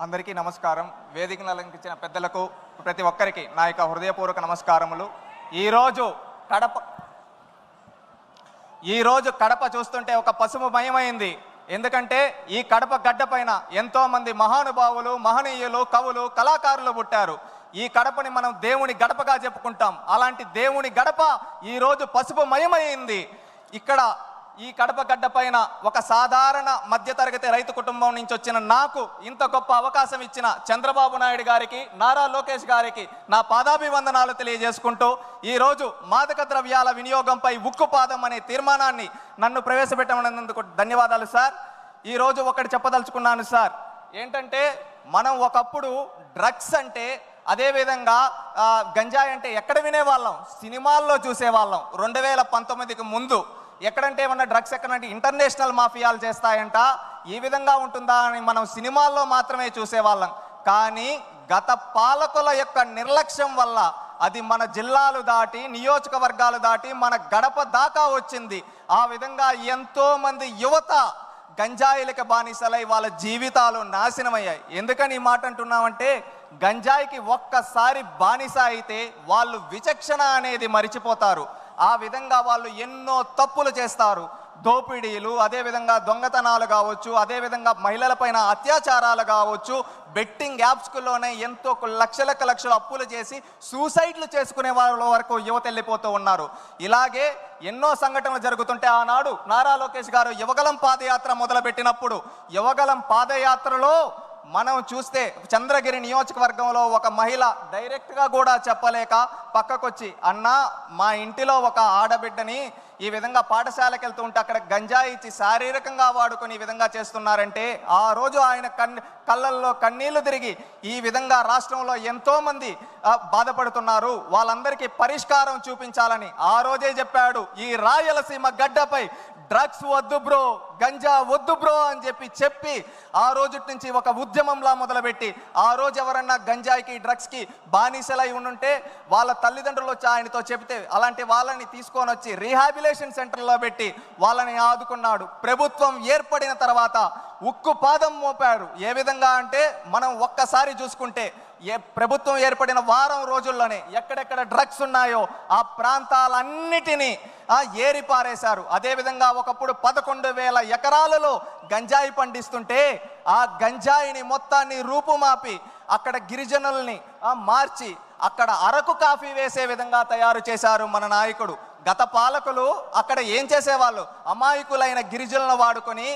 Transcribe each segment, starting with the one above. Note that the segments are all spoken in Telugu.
అందరికీ నమస్కారం. వేదికను అలంకరించిన పెద్దలకు ప్రతి ఒక్కరికి నా యొక్క హృదయపూర్వక నమస్కారములు. ఈరోజు కడప చూస్తుంటే ఒక పసుపుమయమైంది. ఎందుకంటే ఈ కడప గడ్డ పైన ఎంతోమంది మహానుభావులు, మహనీయులు, కవులు, కళాకారులు పుట్టారు. ఈ కడపని మనం దేవుని గడపగా చెప్పుకుంటాం. అలాంటి దేవుని గడప ఈరోజు పసుపుమయమైంది. ఇక్కడ ఈ కడప గడ్డ పైన ఒక సాధారణ మధ్యతరగతి రైతు కుటుంబం నుంచి వచ్చిన నాకు ఇంత గొప్ప అవకాశం ఇచ్చిన చంద్రబాబు నాయుడు గారికి, నారా లోకేష్ గారికి నా పాదాభివందనాలు తెలియజేసుకుంటూ ఈరోజు మాదక ద్రవ్యాల వినియోగంపై ఉక్కుపాదం అనే తీర్మానాన్ని నన్ను ప్రవేశపెట్టమన్నందుకు ధన్యవాదాలు సార్. ఈరోజు ఒకటి చెప్పదలుచుకున్నాను సార్. ఏంటంటే మనం ఒకప్పుడు డ్రగ్స్ అంటే, అదేవిధంగా గంజాయి అంటే ఎక్కడ వినేవాళ్ళం? సినిమాల్లో చూసేవాళ్ళం. 2019కి ముందు ఎక్కడంటే ఏమన్నా డ్రగ్స్ ఎక్కడంటే ఇంటర్నేషనల్ మాఫియాలు చేస్తాయంట, ఈ విధంగా ఉంటుందా అని మనం సినిమాల్లో మాత్రమే చూసేవాళ్ళం. కానీ గత పాలకుల యొక్క నిర్లక్ష్యం వల్ల అది మన జిల్లాలు దాటి, నియోజకవర్గాలు దాటి మన గడప దాకా వచ్చింది. ఆ విధంగా ఎంతోమంది యువత గంజాయిలకి బానిసలై వాళ్ళ జీవితాలు నాశనమయ్యాయి. ఎందుకని ఈ మాట అంటున్నామంటే, గంజాయికి ఒక్కసారి బానిస అయితే వాళ్ళు విచక్షణ అనేది మరిచిపోతారు. ఆ విధంగా వాళ్ళు ఎన్నో తప్పులు చేస్తారు. దోపిడీలు, అదేవిధంగా దొంగతనాలు కావచ్చు, అదేవిధంగా మహిళలపైన అత్యాచారాలు కావచ్చు, బెట్టింగ్ యాప్స్లోనే ఎంతో లక్షలు అప్పులు చేసి సూసైడ్లు చేసుకునే వాళ్ళ వరకు యువత వెళ్ళిపోతూ ఉన్నారు. ఇలాగే ఎన్నో సంఘటనలు జరుగుతుంటే ఆనాడు నారా లోకేష్ గారు యువగలం పాదయాత్ర మొదలుపెట్టినప్పుడు, యువగలం పాదయాత్రలో మనం చూస్తే చంద్రగిరి నియోజకవర్గంలో ఒక మహిళ డైరెక్ట్గా కూడా చెప్పలేక పక్కకొచ్చి, అన్నా మా ఇంటిలో ఒక ఆడబిడ్డని ఈ విధంగా పాఠశాలకు వెళ్తూ ఉంటే అక్కడ గంజాయి ఇచ్చి శారీరకంగా వాడుకొని ఈ విధంగా చేస్తున్నారంటే, ఆ రోజు ఆయన కళ్ళల్లో కన్నీళ్లు తిరిగి ఈ విధంగా రాష్ట్రంలో ఎంతోమంది బాధపడుతున్నారు, వాళ్ళందరికీ పరిష్కారం చూపించాలని ఆ రోజే చెప్పాడు. ఈ రాయలసీమ గడ్డపై డ్రగ్స్ వద్దు బ్రో, గంజా వద్దు బ్రో అని చెప్పి ఆ రోజు నుంచి ఒక ఉద్యమంలా మొదలుపెట్టి, ఆ రోజు ఎవరన్నా గంజాయికి, డ్రగ్స్కి బానిసలై ఉండుంటే వాళ్ళ తల్లిదండ్రులు వచ్చి ఆయనతో చెబితే అలాంటి వాళ్ళని తీసుకొని వచ్చి రీహాబిలేషన్ సెంటర్లో పెట్టి వాళ్ళని ఆదుకున్నాడు. ప్రభుత్వం ఏర్పడిన తర్వాత ఉక్కు పాదం మోపాడు. ఏ విధంగా అంటే, మనం ఒక్కసారి చూసుకుంటే ప్రభుత్వం ఏర్పడిన వారం రోజుల్లోనే ఎక్కడెక్కడ డ్రగ్స్ ఉన్నాయో ఆ ప్రాంతాలన్నిటినీ ఏరిపారేశారు. అదేవిధంగా ఒకప్పుడు 11,000 ఎకరాలలో గంజాయి పండిస్తుంటే ఆ గంజాయిని మొత్తాన్ని రూపుమాపి అక్కడ గిరిజనుల్ని మార్చి అక్కడ అరకు కాఫీ వేసే విధంగా తయారు చేశారు మన నాయకుడు. గత పాలకులు అక్కడ ఏం చేసేవాళ్ళు? అమాయకులైన గిరిజనులను వాడుకొని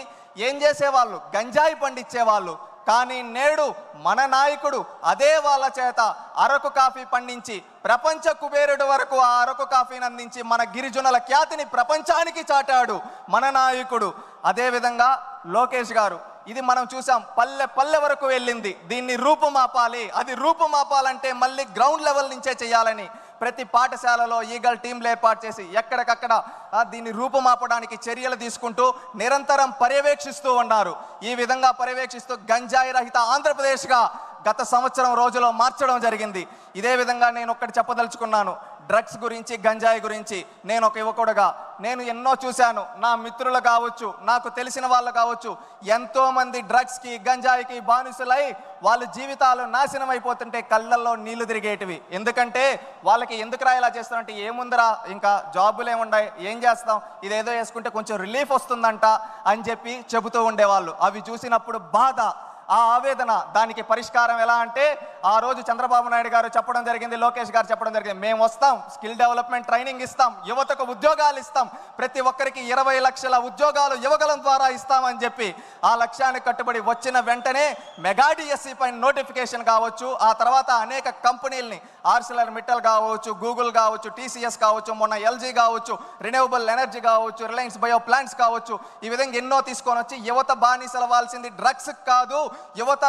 ఏం చేసేవాళ్ళు? గంజాయి పండించేవాళ్ళు. కానీ నేడు మన నాయకుడు అదే వాళ్ళ చేత అరకు కాఫీ పండించి ప్రపంచ కుబేరుడు వరకు ఆ అరకు కాఫీని అందించి మన గిరిజనుల ఖ్యాతిని ప్రపంచానికి చాటాడు మన నాయకుడు. అదేవిధంగా లోకేష్ గారు, ఇది మనం చూసాం, పల్లె పల్లె వరకు వెళ్ళింది. దీన్ని రూపుమాపాలి. అది రూపుమాపాలంటే మళ్ళీ గ్రౌండ్ లెవెల్ నుంచే చేయాలని ప్రతి పాఠశాలలో ఈగల్ టీంలు ఏర్పాటు చేసి ఎక్కడికక్కడ దీన్ని రూపుమాపడానికి చర్యలు తీసుకుంటూ నిరంతరం పర్యవేక్షిస్తూ ఉన్నారు. ఈ విధంగా పర్యవేక్షిస్తూ గంజాయి రహిత ఆంధ్రప్రదేశ్గా గత సంవత్సరం రోజులో మార్చడం జరిగింది. ఇదే విధంగా నేను ఒక్కటి చెప్పదలుచుకున్నాను. డ్రగ్స్ గురించి, గంజాయి గురించి నేను ఒక యువకుడుగా నేను ఎన్నో చూశాను. నా మిత్రులు కావచ్చు, నాకు తెలిసిన వాళ్ళు కావచ్చు, ఎంతోమంది డ్రగ్స్కి, గంజాయికి బానిసలై వాళ్ళ జీవితాలు నాశనం అయిపోతుంటే కళ్ళల్లో నీళ్లు తిరిగేటివి. ఎందుకంటే వాళ్ళకి ఎందుకురా ఇలా చేస్తారంటే, ఏముందిరా ఇంకా జాబులు ఏముండాయి, ఏం చేస్తాం, ఇదేదో వేసుకుంటే కొంచెం రిలీఫ్ వస్తుందంట అని చెప్పి చెబుతూ ఉండేవాళ్ళు. అవి చూసినప్పుడు బాధ, ఆ ఆవేదన. దానికి పరిష్కారం ఎలా అంటే, ఆ రోజు చంద్రబాబు నాయుడు గారు చెప్పడం జరిగింది, లోకేష్ గారు చెప్పడం జరిగింది, మేము వస్తాం, స్కిల్ డెవలప్మెంట్ ట్రైనింగ్ ఇస్తాం, యువతకు ఉద్యోగాలు ఇస్తాం, ప్రతి ఒక్కరికి 20 లక్షల ఉద్యోగాలు యువగలం ద్వారా ఇస్తామని చెప్పి ఆ లక్ష్యాన్ని కట్టుబడి వచ్చిన వెంటనే మెగా డిఎస్సి పైన నోటిఫికేషన్ కావచ్చు, ఆ తర్వాత అనేక కంపెనీలని ఆర్సిలర్ మిట్టల్ కావచ్చు, గూగుల్ కావచ్చు, టీసీఎస్ కావచ్చు, మొన్న ఎల్జీ కావచ్చు, రిన్యూవబుల్ ఎనర్జీ కావచ్చు, రిలయన్స్ బయో ప్లాంట్స్ కావచ్చు, ఈ విధంగా ఎన్నో తీసుకొని వచ్చి యువత బానిసలవాల్సింది డ్రగ్స్ కాదు, యువత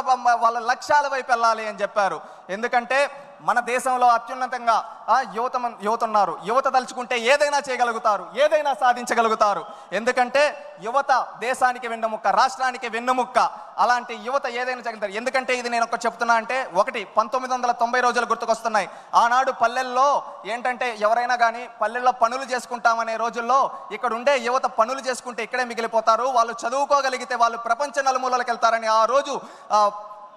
వాళ్ళ లక్ష్యాల వైపు వెళ్ళాలి అని చెప్పారు. ఎందుకంటే మన దేశంలో అత్యున్నతంగా యువత ఉన్నారు. యువత తలుచుకుంటే ఏదైనా చేయగలుగుతారు, ఏదైనా సాధించగలుగుతారు. ఎందుకంటే యువత దేశానికి వెన్నెముక్క, రాష్ట్రానికి వెన్నెముక్క. అలాంటి యువత ఏదైనా చేయగలుగుతారు. ఎందుకంటే ఇది నేను ఒకటి చెప్తున్నా అంటే, 1990 రోజులు గుర్తుకొస్తున్నాయి. ఆనాడు పల్లెల్లో ఏంటంటే ఎవరైనా కానీ పల్లెల్లో పనులు చేసుకుంటామనే రోజుల్లో ఇక్కడ ఉండే యువత పనులు చేసుకుంటే ఇక్కడే మిగిలిపోతారు, వాళ్ళు చదువుకోగలిగితే వాళ్ళు ప్రపంచ నలుమూలలకు వెళ్తారని ఆ రోజు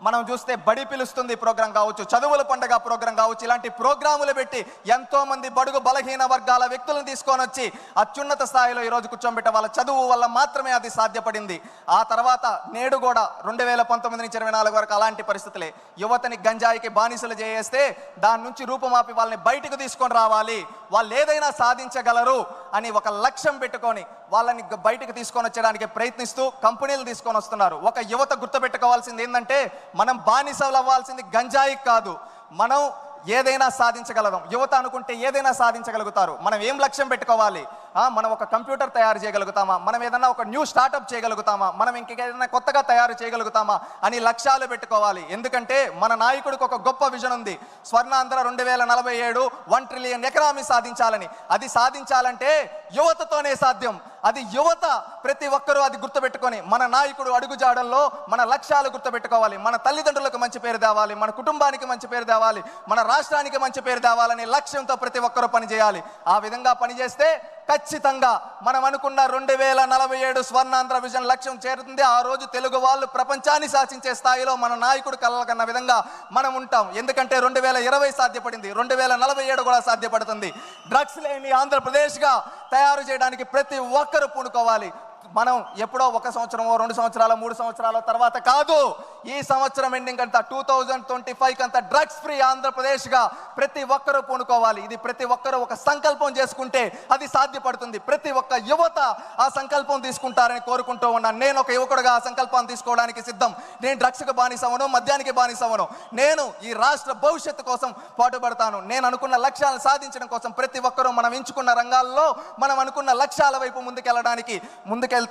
మనం చూస్తే బడి పిలుస్తుంది ప్రోగ్రాం కావచ్చు, చదువుల పండుగ ప్రోగ్రాం కావచ్చు, ఇలాంటి ప్రోగ్రాములు పెట్టి ఎంతో మంది బడుగు బలహీన వర్గాల వ్యక్తులను తీసుకొని వచ్చి అత్యున్నత స్థాయిలో ఈరోజు కూర్చోబెట్టే వాళ్ళ చదువు వల్ల మాత్రమే అది సాధ్యపడింది. ఆ తర్వాత నేడు కూడా 2019 నుంచి 24 వరకు అలాంటి పరిస్థితులే. యువతని గంజాయికి బానిసలు చేస్తే దాని నుంచి రూపుమాపి వాళ్ళని బయటకు తీసుకొని రావాలి, వాళ్ళు ఏదైనా సాధించగలరు అని ఒక లక్ష్యం పెట్టుకొని వాళ్ళని బయటకు తీసుకొని వచ్చడానికి ప్రయత్నిస్తూ కంపెనీలు తీసుకొని వస్తున్నారు. ఒక యువత గుర్తుపెట్టుకోవాల్సింది ఏంటంటే, మనం బానిసలు అవ్వాల్సింది గంజాయి కాదు, మనం ఏదైనా సాధించగలం. యువత అనుకుంటే ఏదైనా సాధించగలుగుతారు. మనం ఏం లక్ష్యం పెట్టుకోవాలి? మనం ఒక కంప్యూటర్ తయారు చేయగలుగుతామా, మనం ఏదైనా ఒక న్యూ స్టార్టప్ చేయగలుగుతామా, మనం ఇంకేదైనా కొత్తగా తయారు చేయగలుగుతామా అని లక్ష్యాలు పెట్టుకోవాలి. ఎందుకంటే మన నాయకుడికి ఒక గొప్ప విజన్ ఉంది, స్వర్ణాంధ్ర 2047 1 ట్రిలియన్ ఎకనామీ సాధించాలని. అది సాధించాలంటే యువతతోనే సాధ్యం. అది యువత ప్రతి ఒక్కరూ అది గుర్తుపెట్టుకొని మన నాయకుడు అడుగుజాడల్లో మన లక్ష్యాలు గుర్తుపెట్టుకోవాలి. మన తల్లిదండ్రులకు మంచి పేరు తేవాలి, మన కుటుంబానికి మంచి పేరు తేవాలి, మన రాష్ట్రానికి మంచి పేరు తేవాలనే లక్ష్యంతో ప్రతి ఒక్కరూ పనిచేయాలి. ఆ విధంగా పనిచేస్తే ఖచ్చితంగా మనం అనుకున్న 2047 స్వర్ణాంధ్ర విజన్ లక్ష్యం చేరుతుంది. ఆ రోజు తెలుగు వాళ్ళు ప్రపంచాన్ని శాసించే స్థాయిలో మన నాయకుడు కలగన్న విధంగా మనం ఉంటాం. ఎందుకంటే 2020 సాధ్యపడింది, 2047 కూడా సాధ్యపడుతుంది. డ్రగ్స్ లేని ఆంధ్రప్రదేశ్గా తయారు చేయడానికి ప్రతి ఒక్కరూ పూనుకోవాలి. మనం ఎప్పుడో 1 సంవత్సరమో 2 సంవత్సరాలు 3 సంవత్సరాల తర్వాత కాదు, ఈ సంవత్సరం ఎండింగ్ అంతా 2025 అంతా డ్రగ్స్ ఫ్రీ ఆంధ్రప్రదేశ్గా ప్రతి ఒక్కరూ పూనుకోవాలి. ఇది ప్రతి ఒక్కరూ ఒక సంకల్పం చేసుకుంటే అది సాధ్యపడుతుంది. ప్రతి ఒక్క యువత ఆ సంకల్పం తీసుకుంటారని కోరుకుంటూ ఉన్నాను. నేను ఒక యువకుడుగా ఆ సంకల్పాన్ని తీసుకోవడానికి సిద్ధం. నేను డ్రగ్స్కి బానిసవను, మద్యానికి బానిసవను. నేను ఈ రాష్ట్ర భవిష్యత్తు కోసం పాటుపడతాను. నేను అనుకున్న లక్ష్యాలను సాధించడం కోసం ప్రతి ఒక్కరూ మనం ఎంచుకున్న రంగాల్లో మనం అనుకున్న లక్ష్యాల వైపు ముందుకెళ్ళడానికి ముందుకెళ్తే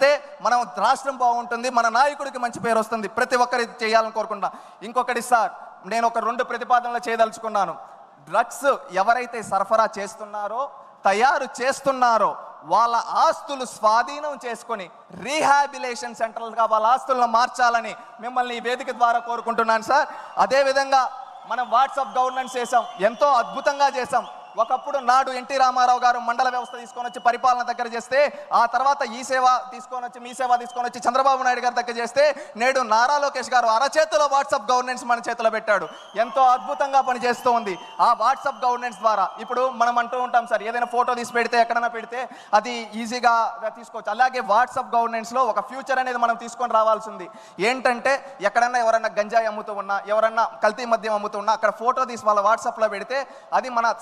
మనం రాష్ట్రం బాగుంటుంది, మన నాయకుడికి మంచి పేరు వస్తుంది. ప్రతి ఒక్కరి చేయాలని కోరుకుంటున్నా. ఇంకొకటి సార్, నేను ఒక 2 ప్రతిపాదనలు చేయదలుచుకున్నాను. డ్రగ్స్ ఎవరైతే సరఫరా చేస్తున్నారో, తయారు చేస్తున్నారో వాళ్ళ ఆస్తులు స్వాధీనం చేసుకొని రీహాబిలేషన్ సెంటర్లుగా వాళ్ళ ఆస్తులను మార్చాలని మిమ్మల్ని ఈ వేదిక ద్వారా కోరుకుంటున్నాను సార్. అదేవిధంగా మనం వాట్సాప్ గవర్నెన్స్ చేసాం, ఎంతో అద్భుతంగా చేసాం. ఒకప్పుడు నాడు ఎన్టీ రామారావు గారు మండల వ్యవస్థ తీసుకొని వచ్చి పరిపాలన దగ్గర చేస్తే, ఆ తర్వాత ఈ సేవ తీసుకొని వచ్చి మీ సేవ తీసుకొని వచ్చి చంద్రబాబు నాయుడు గారి దగ్గర చేస్తే, నేడు నారా లోకేష్ గారు అరచేతిలో వాట్సాప్ గవర్నెన్స్ మన చేతిలో పెట్టాడు. ఎంతో అద్భుతంగా పనిచేస్తూ ఉంది. ఆ వాట్సాప్ గవర్నెన్స్ ద్వారా ఇప్పుడు మనం అంటూ ఉంటాం సార్, ఏదైనా ఫోటో తీసి పెడితే ఎక్కడైనా పెడితే అది ఈజీగా తీసుకోవచ్చు. అలాగే వాట్సాప్ గవర్నెన్స్లో ఒక ఫ్యూచర్ అనేది మనం తీసుకొని రావాల్సింది. ఏంటంటే ఎక్కడన్నా ఎవరన్నా గంజాయి అమ్ముతూ ఉన్నా, ఎవరన్నా కల్తీ మద్యం అమ్ముతూ ఉన్నా, అక్కడ ఫోటో తీసి వాళ్ళ వాట్సాప్లో పెడితే అది మన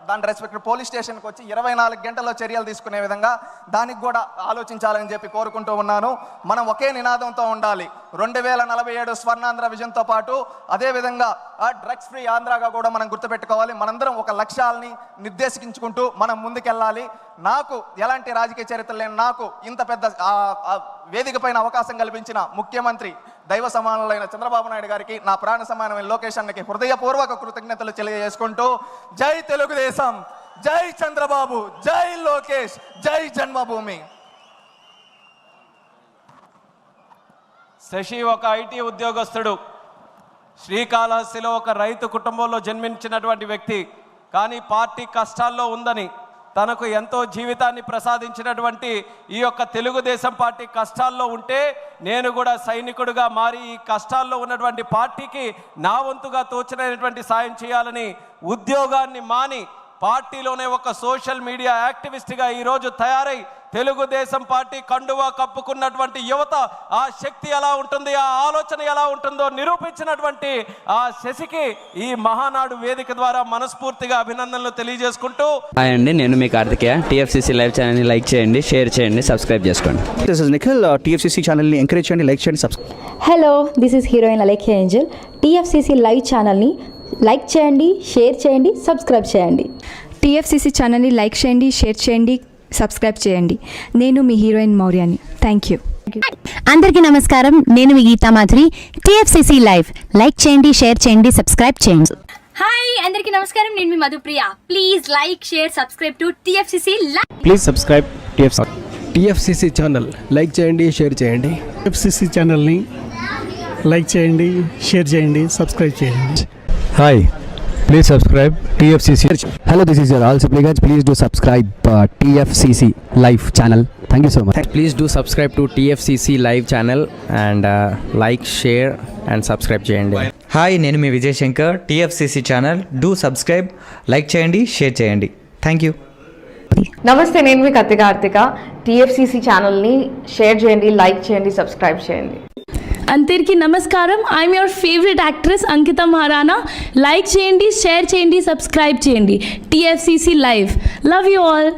దాని రెస్పెక్ట్ పోలీస్ స్టేషన్కి వచ్చి 24 గంటల్లో చర్యలు తీసుకునే విధంగా దానికి కూడా ఆలోచించాలని చెప్పి కోరుకుంటూ ఉన్నాను. మనం ఒకే నినాదంతో ఉండాలి. 2047 స్వర్ణాంధ్ర విజన్తో పాటు అదేవిధంగా డ్రగ్స్ ఫ్రీ ఆంధ్రాగా కూడా మనం గుర్తుపెట్టుకోవాలి. మనందరం ఒక లక్ష్యాలని నిర్దేశించుకుంటూ మనం ముందుకెళ్ళాలి. నాకు ఎలాంటి రాజకీయ చరిత్ర లేని నాకు ఇంత పెద్ద వేదిక పైన అవకాశం కల్పించిన ముఖ్యమంత్రి దైవ సమానులైన చంద్రబాబు నాయుడు గారికి, నా ప్రాణ సమానమైన లోకేష్ అన్నకి హృదయపూర్వక కృతజ్ఞతలు తెలియజేసుకుంటూ, జై తెలుగుదేశం, జై చంద్రబాబు, జై లోకేష్, జై జన్మభూమి. శశి ఒక ఐటీ ఉద్యోగస్తుడు, శ్రీకాళహస్తిలో ఒక రైతు కుటుంబంలో జన్మించినటువంటి వ్యక్తి. కానీ పార్టీ కష్టాల్లో ఉందని, తనకు ఎంతో జీవితాన్ని ప్రసాదించినటువంటి ఈ యొక్క తెలుగుదేశం పార్టీ కష్టాల్లో ఉంటే నేను కూడా సైనికుడిగా మారి ఈ కష్టాల్లో ఉన్నటువంటి పార్టీకి నా వంతుగా తోచినటువంటి సాయం చేయాలని ఉద్యోగాన్ని మాని పార్టీలోనే ఒక సోషల్ మీడియా యాక్టివిస్ట్గా ఈరోజు తయారై తెలుగుదేశం పార్టీ కండువా కప్పుకున్నటువంటి యువత ఆ శక్తి ఎలా ఉంటుంది, ఆ ఆలోచన ఎలా ఉంటుందో నిరూపించినటువంటి ఆ శశికి ఈ మహానాడు వేదిక ద్వారా మనస్ఫూర్తిగా అభినందనలు తెలియజేసుకుంటూ, హాయ్ అండి, నేను మీ కార్తికేయ. టీఎఫ్సీసీ లైవ్ ఛానల్ని లైక్ చేయండి, షేర్ చేయండి, సబ్స్క్రైబ్ చేసుకోండి. This is Nikhil. టీఎఫ్సీసీ ఛానల్ని ఎంకరేజ్ చేయండి, లైక్ చేయండి, subscribe. Hello, this is heroine Alekhya angel. TFCC live ఛానల్ని లైక్ చేయండి, షేర్ చేయండి, సబ్స్క్రైబ్ చేయండి. టీఎఫ్సీసీ ఛానల్ని లైక్ చేయండి, షేర్ చేయండి, సబ్స్క్రైబ్ చేయండి. నేను మీ హీరోయిన్ మౌర్యాని. Thank you. అందరికీ నమస్కారం, నేను మీ Geetha Madhuri. TFCC live like చేయండి, షేర్ చేయండి, సబ్స్క్రైబ్ చేయండి. హాయ్ అందరికీ నమస్కారం, నేను మీ Madhupriya. Please like, share, subscribe to TFCC live. Please subscribe TFCC channel. Like చేయండి, షేర్ చేయండి. టీఎఫ్సీసీ ఛానల్ని లైక్ చేయండి, షేర్ చేయండి, సబ్స్క్రైబ్ చేయండి. Hi, please subscribe TFCC. Hello, this is your all supplicants. Please do subscribe TFCC live channel. Thank you so much. Please do subscribe to TFCC live channel and like, share and subscribe చేయండి. హాయ్, నేను మీ Vijay Shankar. TFCC channel do subscribe, like చేయండి, షేర్ చేయండి. Thank you. నమస్తే, నేను మీ కత్తి కార్తిక. టీఎఫ్సిసి ఛానల్ని షేర్ చేయండి, లైక్ చేయండి, సబ్స్క్రైబ్ చేయండి. అందరికీ నమస్కారం. I'm your favourite actress Ankita Maharana. Like చేయండి, షేర్ చేయండి, సబ్స్క్రైబ్ చేయండి. TFCC live. Love you all.